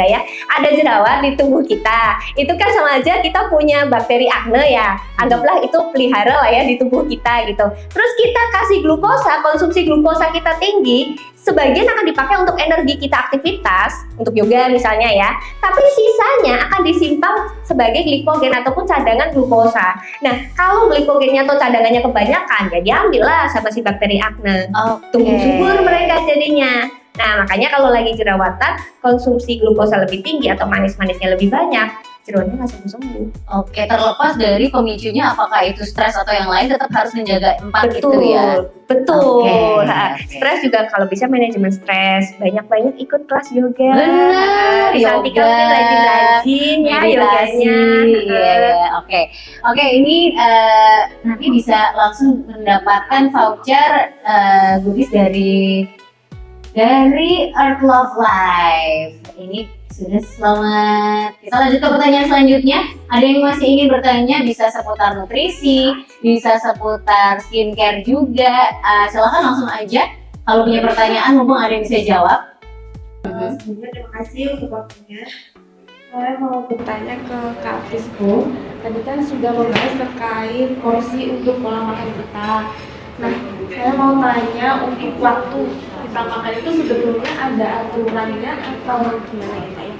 ya, ada jerawat di tubuh kita, itu kan sama aja kita punya bakteri akne ya. Anggaplah itu pelihara lah ya di tubuh kita gitu. Terus kita kasih glukosa, konsumsi glukosa kita tinggi, sebagian akan dipakai untuk energi kita aktivitas, untuk yoga misalnya ya, tapi sisanya akan disimpan sebagai glikogen ataupun cadangan glukosa. Nah, kalau glikogennya atau cadangannya kebanyakan, ya diambillah sama si bakteri akne. Tumbuh subur mereka jadinya. Nah, makanya kalau lagi jerawatan, konsumsi glukosa lebih tinggi atau manis-manisnya lebih banyak, jerawatnya nggak sembuh-sembuh. Oke, terlepas dari pemicunya apakah itu stres atau yang lain, tetap harus menjaga 4 itu ya. Betul. Oke. Stres juga kalau bisa manajemen stres, banyak-banyak ikut kelas yoga. Benar, Cantik yoga, rajin-rajin ya meditasi. yoganya. Iya. Oke, Oke, ini nanti bisa langsung mendapatkan voucher goodies dari Earth Love Life. Ini sudah, selamat. Kita lanjut ke pertanyaan selanjutnya. Ada yang masih ingin bertanya, bisa seputar nutrisi, bisa seputar skincare juga. Silahkan langsung aja. Kalau punya pertanyaan, mumpung ada yang bisa jawab. Sebelumnya terima kasih untuk waktunya. Saya mau bertanya ke Kak Frisko. Tadi kan sudah membahas terkait porsi untuk pola makan kita. Nah, saya mau tanya untuk waktu kita makan itu sebetulnya ada aturannya atau gimana ya Kak ya?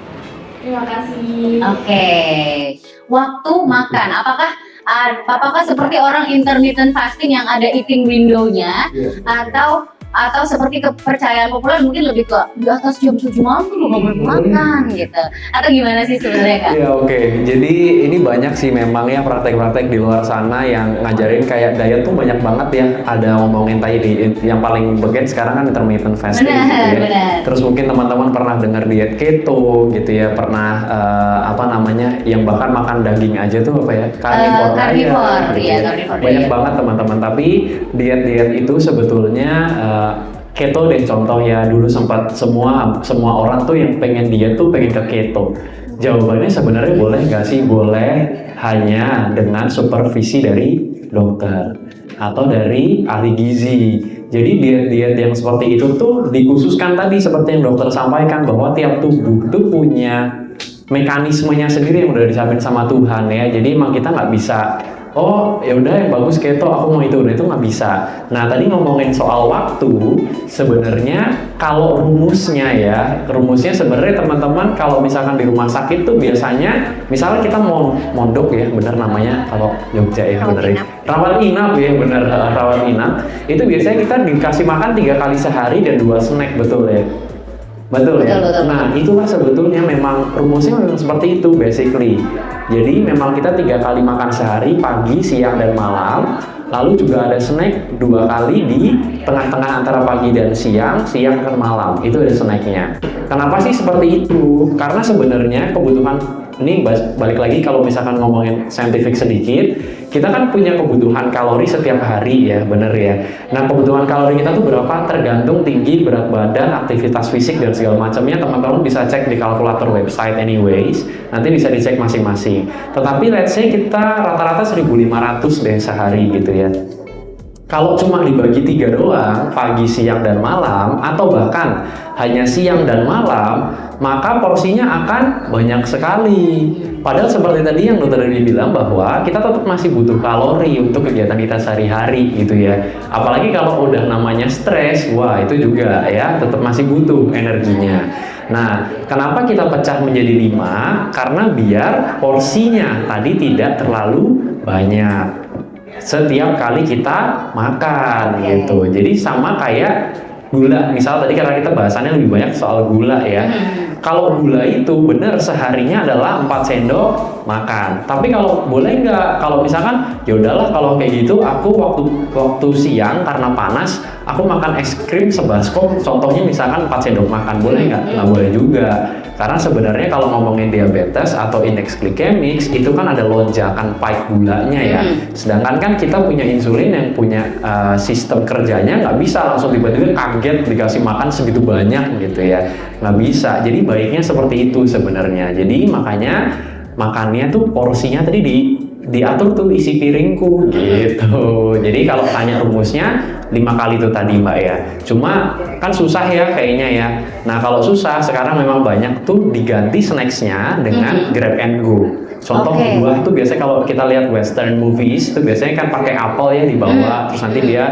Terima kasih. Oke. Waktu makan, apakah seperti orang intermittent fasting yang ada eating window-nya, atau seperti kepercayaan populer mungkin lebih ke di atas jam 7 malam tuh nggak boleh makan gitu, atau gimana sih sebenarnya Kak? Ya oke. Jadi ini banyak sih memang ya praktek-praktek di luar sana yang ngajarin kayak diet tuh banyak banget ya. Ada ngomongin tadi yang paling bagian sekarang kan intermittent fasting gitu ya. Benar. Terus mungkin teman-teman pernah dengar diet keto gitu ya, pernah yang bahkan makan daging aja tuh apa ya, Karnivor, gitu iya, ya. karnivor Banyak diet. banget teman-teman, tapi diet-diet itu sebetulnya keto deh contoh ya. Dulu sempat semua orang tuh yang pengen diet tuh pengen ke keto. Jawabannya sebenarnya boleh nggak sih? Boleh, hanya dengan supervisi dari dokter atau dari ahli gizi. Jadi diet-diet yang seperti itu tuh dikhususkan tadi seperti yang dokter sampaikan, bahwa tiap tubuh tuh punya mekanismenya sendiri yang udah disampaikan sama Tuhan ya. Jadi emang kita nggak bisa, oh ya udah yang bagus keto aku mau itu nggak bisa. Nah tadi ngomongin soal waktu, sebenarnya kalau rumusnya sebenarnya teman-teman kalau misalkan di rumah sakit tuh biasanya misalnya kita mau mondok ya, bener namanya kalau Jogja ya, bener ya, rawat inap ya, bener, rawat inap itu biasanya kita dikasih makan 3 kali sehari dan 2 snack, betul ya? Betul ya. Betul. Nah, itulah sebetulnya memang rumusnya memang seperti itu basically. Jadi memang kita 3 kali makan sehari, pagi, siang, dan malam. Lalu juga ada snack 2 kali di tengah-tengah antara pagi dan siang ke malam. Itu ada snacknya. Kenapa sih seperti itu? Karena sebenarnya kebutuhan ini balik lagi kalau misalkan ngomongin scientific sedikit, kita kan punya kebutuhan kalori setiap hari ya, bener ya. Nah kebutuhan kalori kita tuh berapa tergantung tinggi, berat badan, aktivitas fisik dan segala macamnya. Teman-teman bisa cek di kalkulator website anyways, nanti bisa dicek masing-masing. Tetapi let's say kita rata-rata 1.500 deh sehari gitu ya. Kalau cuma dibagi 3 doang, pagi, siang, dan malam, atau bahkan hanya siang dan malam, maka porsinya akan banyak sekali. Padahal seperti tadi yang dokter Dewi bilang bahwa kita tetap masih butuh kalori untuk kegiatan kita sehari-hari gitu ya. Apalagi kalau udah namanya stres, wah itu juga ya tetap masih butuh energinya. Nah, kenapa kita pecah menjadi 5? Karena biar porsinya tadi tidak terlalu banyak setiap kali kita makan gitu. Jadi sama kayak gula, misal tadi karena kita bahasannya lebih banyak soal gula ya. Kalau gula itu benar seharinya adalah 4 sendok makan. Tapi kalau boleh nggak, kalau misalkan ya udahlah kalau kayak gitu aku waktu siang karena panas aku makan es krim sebaskom, contohnya misalkan 4 sendok makan, boleh nggak? Nggak boleh juga. Karena sebenarnya kalau ngomongin diabetes atau indeks glikemik itu kan ada lonjakan spike gulanya ya. Sedangkan kan kita punya insulin yang punya sistem kerjanya nggak bisa langsung tiba-tiba kaget dikasih makan segitu banyak gitu ya. Nggak bisa. Jadi baiknya seperti itu sebenarnya. Jadi makanya makannya tuh porsinya tadi diatur tuh isi piringku gitu. Jadi kalau tanya rumusnya 5 kali itu tadi Mbak ya. Cuma kan susah ya kayaknya ya. Nah kalau susah sekarang memang banyak tuh diganti snacksnya dengan grab and go. Contoh buah tuh biasanya kalau kita lihat western movies tuh biasanya kan pakai apel ya dibawa, terus nanti dia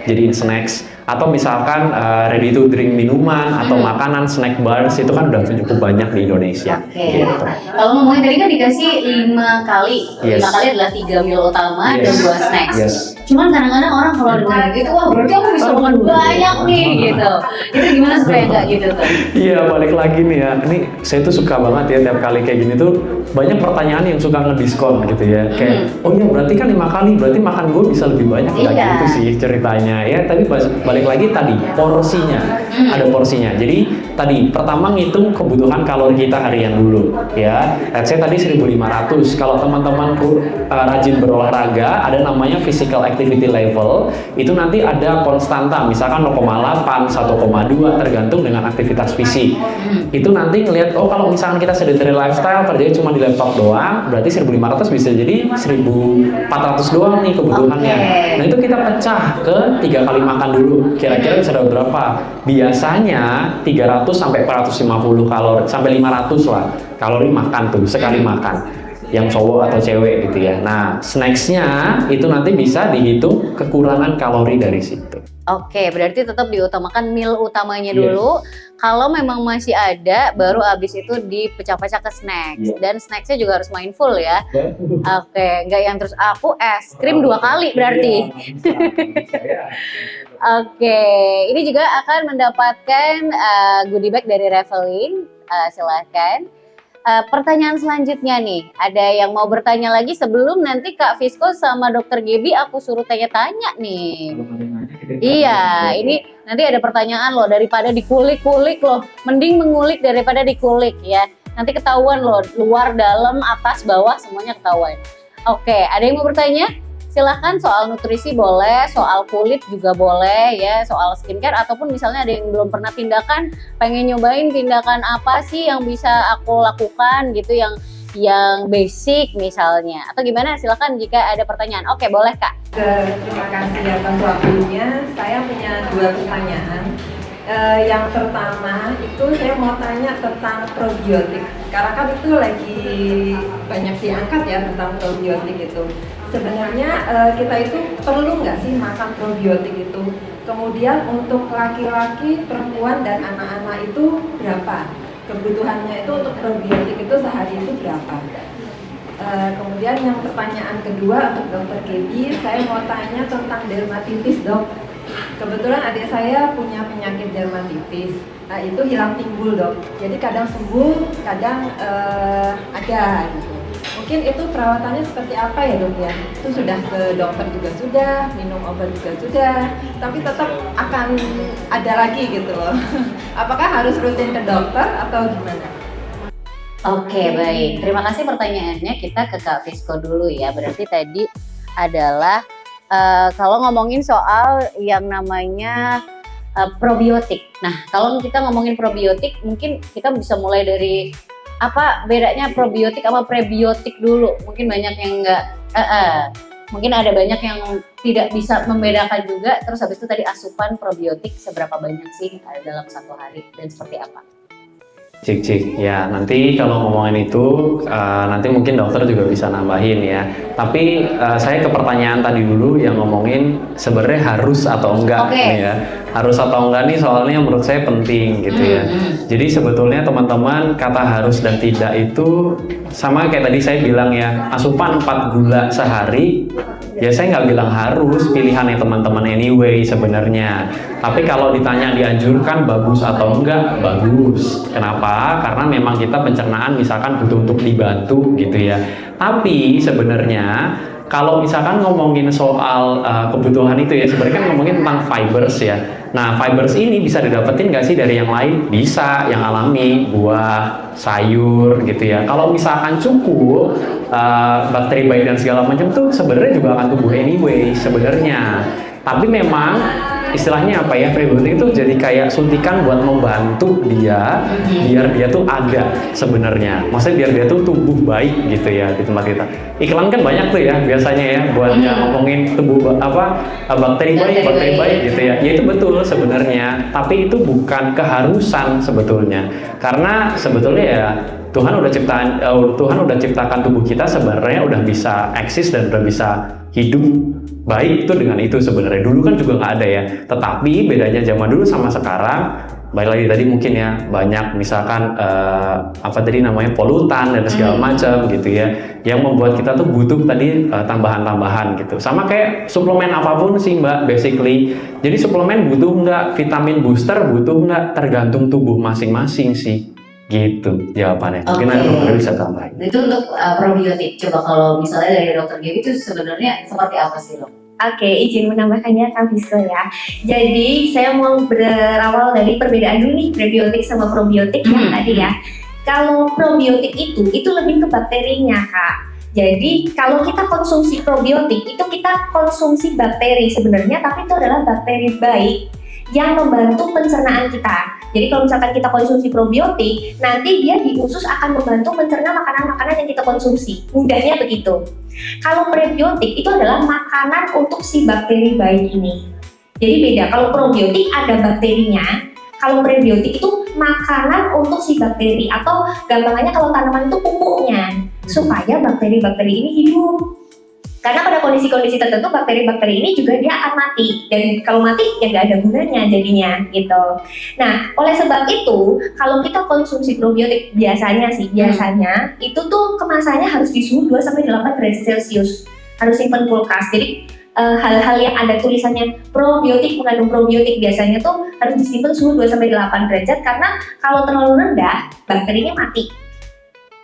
jadiin snacks. Atau misalkan ready to drink minuman atau makanan snack bars itu kan udah cukup banyak di Indonesia. Gitu. Kalau ngomongin tadi kan dikasih 5 kali, 5 kali adalah 3 meal utama dan 2 snacks. Cuman kadang-kadang orang kalau dengar gitu, wah berarti aku bisa makan banyak nih gitu. Itu gimana supaya nggak gitu tuh? Iya, balik lagi nih ya. Ini saya tuh suka banget ya tiap kali kayak gini tuh banyak pertanyaan yang suka ngediskon gitu ya. Kayak, oh iya berarti kan 5 kali, berarti makan gue bisa lebih banyak. Nggak Iya. gitu sih ceritanya ya. Tapi balik lagi tadi porsinya, ada porsinya. Jadi tadi pertama ngitung kebutuhan kalori kita harian dulu ya. Let's say tadi 1.500. Kalau teman-teman rajin berolahraga, ada namanya physical activity level. Itu nanti ada konstanta, misalkan 0,8, 1,2 tergantung dengan aktivitas fisik. Itu nanti ngelihat, oh kalau misalkan kita sedentary lifestyle, kerjanya cuma di laptop doang, berarti 1.500 bisa jadi 1.400 doang nih kebutuhannya. Oke. Nah itu kita pecah ke 3 kali makan dulu. Kira-kira bisa dapat berapa? Biasanya 300 sampai 450 kalori, sampai 500 lah kalori makan tuh sekali makan. Yang cowok atau cewek gitu ya. Nah, snacksnya itu nanti bisa dihitung kekurangan kalori dari situ. Oke, berarti tetap diutamakan meal utamanya Yes. dulu. Kalau memang masih ada, baru abis itu dipecah-pecah ke snacks. Iya. Dan snacksnya juga harus mindful ya. Oke, nggak yang terus aku es krim 2 kali berarti. Oke, ini juga akan mendapatkan goodie bag dari Revelin. Silahkan. Pertanyaan selanjutnya nih, ada yang mau bertanya lagi sebelum nanti Kak Fisco sama Dokter Gebi aku suruh tanya-tanya nih. Iya, ini nanti ada pertanyaan loh, daripada dikulik-kulik loh, mending mengulik daripada dikulik ya. Nanti ketahuan loh, luar, dalam, atas, bawah semuanya ketahuan. Oke, ada yang mau bertanya? Silahkan, soal nutrisi boleh, soal kulit juga boleh ya, soal skincare ataupun misalnya ada yang belum pernah tindakan, pengen nyobain tindakan apa sih yang bisa aku lakukan gitu, yang basic misalnya, atau gimana? Silahkan jika ada pertanyaan. Oke, boleh Kak. Terima kasih atas waktunya. Saya punya 2 pertanyaan. Yang pertama itu saya mau tanya tentang probiotik. Karena kan itu lagi banyak diangkat ya tentang probiotik itu. Sebenarnya kita itu perlu nggak sih makan probiotik itu? Kemudian untuk laki-laki, perempuan dan anak-anak itu berapa? Kebutuhannya itu untuk probiotik itu sehari itu berapa? Kemudian yang pertanyaan kedua untuk Dokter Gebi, saya mau tanya tentang dermatitis, Dok. Kebetulan adik saya punya penyakit dermatitis, itu hilang timbul, Dok. Jadi kadang sembuh, kadang ada gitu. Mungkin itu perawatannya seperti apa ya, Dok ya? Itu sudah ke dokter juga sudah, minum obat juga sudah, tapi tetap akan ada lagi gitu loh. Apakah harus rutin ke dokter atau gimana? Oke, baik. Terima kasih pertanyaannya. Kita ke Kak Fisco dulu ya. Berarti tadi adalah kalau ngomongin soal yang namanya probiotik. Nah, kalau kita ngomongin probiotik, mungkin kita bisa mulai dari apa bedanya probiotik sama prebiotik dulu. Mungkin banyak yang mungkin ada banyak yang tidak bisa membedakan juga. Terus habis itu tadi asupan probiotik seberapa banyak sih dalam 1 hari dan seperti apa? Cik, ya nanti kalau ngomongin itu nanti mungkin dokter juga bisa nambahin ya. Tapi saya ke pertanyaan tadi dulu yang ngomongin sebenarnya harus atau enggak nih ya. Harus atau enggak nih soalnya menurut saya penting gitu ya. Jadi sebetulnya teman-teman kata harus dan tidak itu sama kayak tadi saya bilang ya, asupan 4 gula sehari. Ya saya nggak bilang harus, pilihannya teman-teman anyway sebenarnya. Tapi kalau ditanya dianjurkan bagus atau enggak, bagus. Kenapa? Karena memang kita pencernaan misalkan butuh untuk dibantu gitu ya. Tapi sebenarnya kalau misalkan ngomongin soal kebutuhan itu ya, sebenarnya kan ngomongin tentang fibers ya. Nah, fibers ini bisa didapetin nggak sih dari yang lain? Bisa, yang alami, buah, sayur gitu ya. Kalau misalkan cukup, bakteri baik dan segala macam tuh sebenarnya juga akan tumbuh anyway sebenarnya. Tapi memang istilahnya apa ya, prebiotik itu jadi kayak suntikan buat membantu dia biar dia tuh ada sebenarnya, maksudnya biar dia tuh tumbuh baik gitu ya di tempat kita. Iklan kan banyak tuh ya biasanya ya buat yang ngomongin tumbuh bakteri baik gitu ya. Ya itu betul sebenarnya, tapi itu bukan keharusan sebetulnya, karena sebetulnya ya Tuhan udah ciptakan tubuh kita sebenarnya udah bisa eksis dan udah bisa hidup baik itu dengan itu sebenarnya. Dulu kan juga nggak ada ya, tetapi bedanya zaman dulu sama sekarang, balik lagi tadi mungkin ya banyak misalkan apa tadi namanya polutan dan segala macam gitu ya, yang membuat kita tuh butuh tadi tambahan-tambahan gitu. Sama kayak suplemen apapun sih Mbak, basically. Jadi suplemen butuh nggak, vitamin booster butuh nggak, tergantung tubuh masing-masing sih. Gitu jawabannya. Mungkin ada dokter bisa tambahin. Itu untuk probiotik. Coba kalau misalnya dari dokter Gaby itu sebenarnya seperti apa sih dok? Oke, izin menambahkannya Kak Bisko ya. Jadi saya mau berawal dari perbedaan dulu nih prebiotik sama probiotik yang tadi ya. Kalau probiotik itu lebih ke bakterinya Kak. Jadi kalau kita konsumsi probiotik itu kita konsumsi bakteri sebenarnya, tapi itu adalah bakteri baik yang membantu pencernaan kita. Jadi kalau misalkan kita konsumsi probiotik, nanti dia di usus akan membantu mencerna makanan-makanan yang kita konsumsi. Mudahnya begitu. Kalau prebiotik itu adalah makanan untuk si bakteri baik ini. Jadi beda, kalau probiotik ada bakterinya, kalau prebiotik itu makanan untuk si bakteri, atau gampangannya kalau tanaman itu pupuknya, supaya bakteri-bakteri ini hidup. Karena pada kondisi-kondisi tertentu bakteri-bakteri ini juga dia akan mati, dan kalau mati ya nggak ada gunanya jadinya gitu. Nah, oleh sebab itu kalau kita konsumsi probiotik biasanya itu tuh kemasannya harus di suhu 2-8 derajat Celcius, harus simpan kulkas. Jadi hal-hal yang ada tulisannya probiotik mengandung probiotik biasanya tuh harus disimpan suhu 2-8 derajat, karena kalau terlalu rendah bakterinya mati.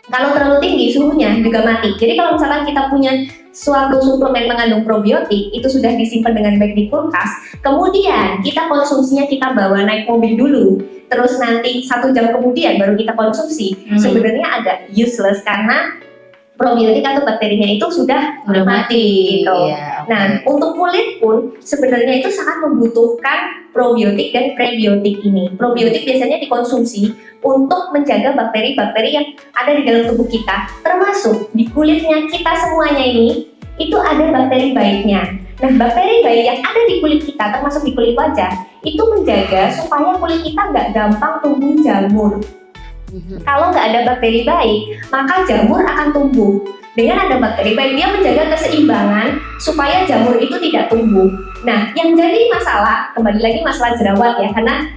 Kalau terlalu tinggi suhunya juga mati. Jadi kalau misalkan kita punya suatu suplemen mengandung probiotik, itu sudah disimpan dengan baik di kulkas, kemudian kita konsumsinya kita bawa naik mobil dulu, terus nanti 1 jam kemudian baru kita konsumsi, sebenarnya agak useless karena probiotik atau bakterinya itu sudah mati gitu. Iya, okay. Nah, untuk kulit pun sebenarnya itu sangat membutuhkan probiotik dan prebiotik ini. Probiotik biasanya dikonsumsi untuk menjaga bakteri-bakteri yang ada di dalam tubuh kita, termasuk di kulitnya kita semuanya ini, itu ada bakteri baiknya. Nah, bakteri baik yang ada di kulit kita, termasuk di kulit wajah, itu menjaga supaya kulit kita nggak gampang tumbuh jamur. Kalau nggak ada bakteri baik, maka jamur akan tumbuh. Dengan ada bakteri baik, dia menjaga keseimbangan supaya jamur itu tidak tumbuh. Nah, yang jadi masalah, kembali lagi masalah jerawat ya, karena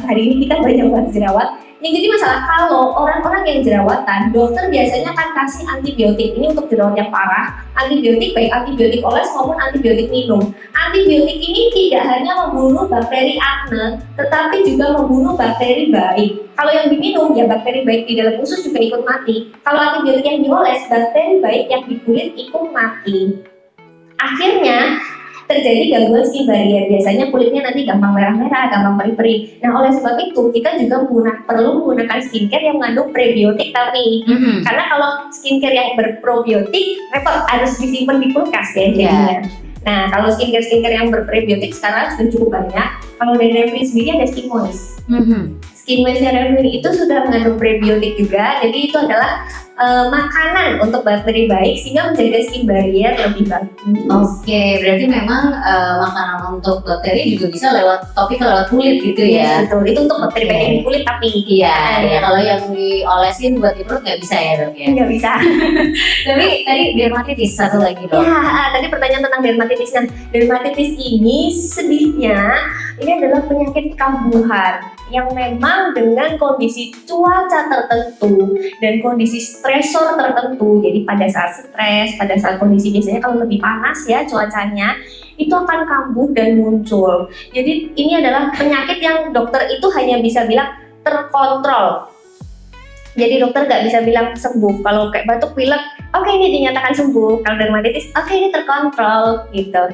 hari ini kita banyak bahas jerawat. Yang jadi masalah kalau orang-orang yang jerawatan, dokter biasanya akan kasih antibiotik. Ini untuk jerawat yang parah, antibiotik baik antibiotik oles maupun antibiotik minum. Antibiotik ini tidak hanya membunuh bakteri akne, tetapi juga membunuh bakteri baik. Kalau yang diminum, ya bakteri baik di dalam usus juga ikut mati. Kalau antibiotik yang dioles, bakteri baik yang di kulit ikut mati. Akhirnya terjadi gangguan skin barrier, biasanya kulitnya nanti gampang merah-merah, gampang perih-perih. Nah, oleh sebab itu kita juga perlu menggunakan skincare yang mengandung prebiotik tapi karena kalau skincare yang berprobiotik repot, harus disimpan di kulkas ya jadinya. Nah, kalau skincare yang berprebiotik sekarang sudah cukup banyak. Kalau dari Revlin sendiri ada Skin Moist. Skin Moist-nya Revlin itu sudah mengandung prebiotik juga, jadi itu adalah makanan untuk bakteri baik sehingga menjaga skin barrier lebih bagus. Oke, berarti memang makanan untuk bakteri juga bisa lewat lewat kulit gitu ya? Betul, itu untuk bakteri baik yang di kulit tapi Iya, kalau yang diolesin buat di perut nggak bisa ya dok ya? Nggak bisa. Tapi tadi dermatitis satu lagi dok. Ya, tadi pertanyaan tentang dermatitis. Nah, dermatitis ini sedihnya ini adalah penyakit kambuhan yang memang dengan kondisi cuaca tertentu dan kondisi stresor tertentu. Jadi pada saat stres, pada saat kondisi biasanya kalau lebih panas ya cuacanya, itu akan kambuh dan muncul. Jadi ini adalah penyakit yang dokter itu hanya bisa bilang terkontrol. Jadi dokter nggak bisa bilang sembuh. Kalau kayak batuk pilek, oke ini dinyatakan sembuh. Kalau dermatitis, oke ini terkontrol gitu.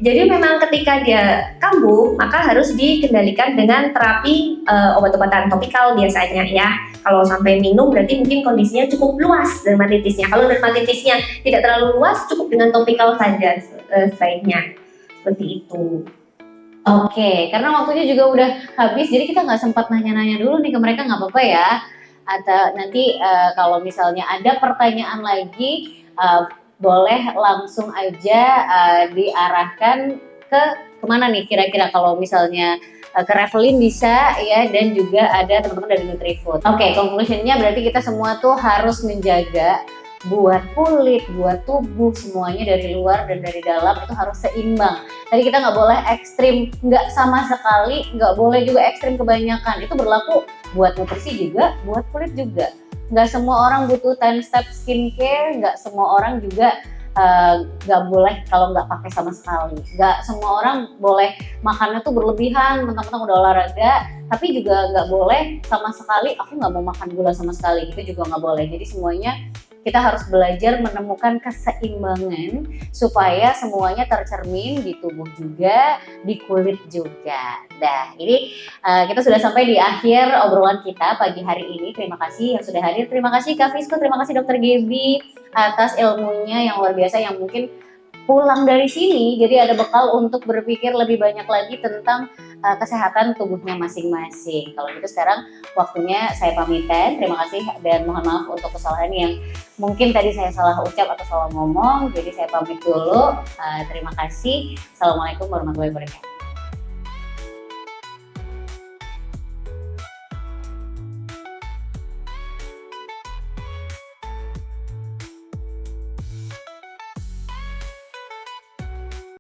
Jadi memang ketika dia kambuh, maka harus dikendalikan dengan terapi obat-obatan topikal biasanya ya. Kalau sampai minum berarti mungkin kondisinya cukup luas dermatitisnya. Kalau dermatitisnya tidak terlalu luas, cukup dengan topikal saja sebaiknya. Seperti itu. Oke, karena waktunya juga udah habis, jadi kita nggak sempat nanya-nanya dulu nih ke mereka, nggak apa-apa ya. Atau nanti kalau misalnya ada pertanyaan lagi, boleh langsung aja diarahkan ke kemana nih kira-kira kalau misalnya ke Revlin bisa ya, dan juga ada teman-teman dari Nutrifood. Oke, conclusionnya berarti kita semua tuh harus menjaga buat kulit, buat tubuh, semuanya dari luar dan dari dalam itu harus seimbang. Tadi kita nggak boleh ekstrim, nggak sama sekali, nggak boleh juga ekstrim kebanyakan. Itu berlaku buat nutrisi juga, buat kulit juga. Nggak semua orang butuh 10 step skincare, nggak semua orang juga nggak boleh kalau nggak pakai sama sekali. Nggak semua orang boleh makannya tuh berlebihan, mentang-mentang udah olahraga, tapi juga nggak boleh sama sekali, aku nggak mau makan gula sama sekali, itu juga nggak boleh. Jadi semuanya kita harus belajar menemukan keseimbangan supaya semuanya tercermin di tubuh juga, di kulit juga. Nah, ini kita sudah sampai di akhir obrolan kita pagi hari ini. Terima kasih yang sudah hadir. Terima kasih Kak Fisco, terima kasih Dokter Gaby atas ilmunya yang luar biasa yang mungkin pulang dari sini jadi ada bekal untuk berpikir lebih banyak lagi tentang kesehatan tubuhnya masing-masing. Kalau gitu sekarang waktunya saya pamitan. Terima kasih dan mohon maaf untuk kesalahan yang mungkin tadi saya salah ucap atau salah ngomong. Jadi saya pamit dulu. Terima kasih. Assalamualaikum warahmatullahi wabarakatuh.